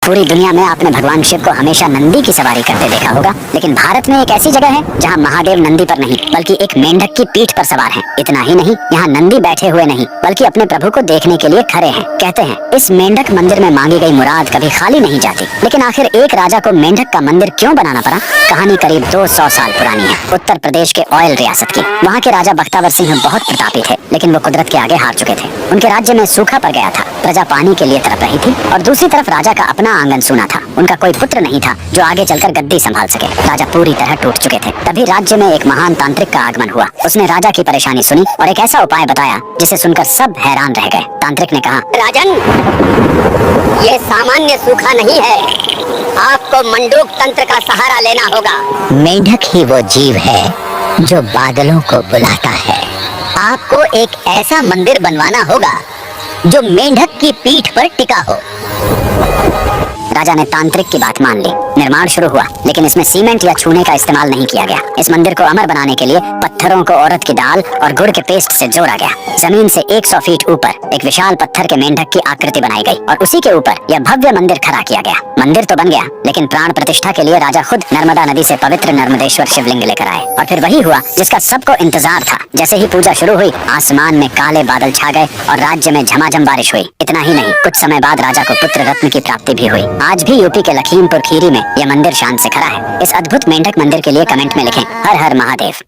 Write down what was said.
पूरी दुनिया में आपने भगवान शिव को हमेशा नंदी की सवारी करते देखा होगा, लेकिन भारत में एक ऐसी जगह है जहां महादेव नंदी पर नहीं बल्कि एक मेंढक की पीठ पर सवार हैं। इतना ही नहीं, यहाँ नंदी बैठे हुए नहीं बल्कि अपने प्रभु को देखने के लिए खड़े हैं। कहते हैं इस मेंढक मंदिर में मांगी गई मुराद कभी खाली नहीं जाती। लेकिन आखिर एक राजा को मेंढक का मंदिर क्यों बनाना पड़ा? कहानी करीब 200 साल पुरानी है, उत्तर प्रदेश के ऑयल रियासत की। वहाँ के राजा बख्तावर सिंह बहुत प्रतापी थे, लेकिन वो कुदरत के आगे हार चुके थे। उनके राज्य में सूखा पड़ गया था, प्रजा पानी के लिए तड़प रही थी और दूसरी तरफ राजा का अपना आंगन सूना था। उनका कोई पुत्र नहीं था जो आगे चलकर गद्दी संभाल सके। राजा पूरी तरह टूट चुके थे। तभी राज्य में एक महान तांत्रिक का आगमन हुआ। उसने राजा की परेशानी सुनी और एक ऐसा उपाय बताया जिसे सुनकर सब हैरान रह गए। तांत्रिक ने कहा, राजन, ये सामान्य सूखा नहीं है, आपको मंडूक तंत्र का सहारा लेना होगा। मेंढक ही वो जीव है जो बादलों को बुलाता है। आपको एक ऐसा मंदिर बनवाना होगा जो मेंढक की पीठ पर टिका हो। राजा ने तांत्रिक की बात मान ली। निर्माण शुरू हुआ, लेकिन इसमें सीमेंट या चूने का इस्तेमाल नहीं किया गया। इस मंदिर को अमर बनाने के लिए पत्थरों को औरत की दाल और गुड़ के पेस्ट से जोड़ा गया। जमीन से 100 फीट ऊपर एक विशाल पत्थर के मेंढक की आकृति बनाई गई और उसी के ऊपर यह भव्य मंदिर खड़ा किया गया। मंदिर तो बन गया, लेकिन प्राण प्रतिष्ठा के लिए राजा खुद नर्मदा नदी से पवित्र नर्मदेश्वर शिवलिंग लेकर आए। और फिर वही हुआ जिसका सबको इंतजार था। जैसे ही पूजा शुरू हुई, आसमान में काले बादल छा गए और राज्य में झमाझम बारिश हुई। इतना ही नहीं, कुछ समय बाद राजा को पुत्र रत्न की प्राप्ति भी हुई। आज भी यूपी के लखीमपुर खीरी में यह मंदिर शान से खड़ा है। इस अद्भुत मेंढक मंदिर के लिए कमेंट में लिखें, हर हर महादेव।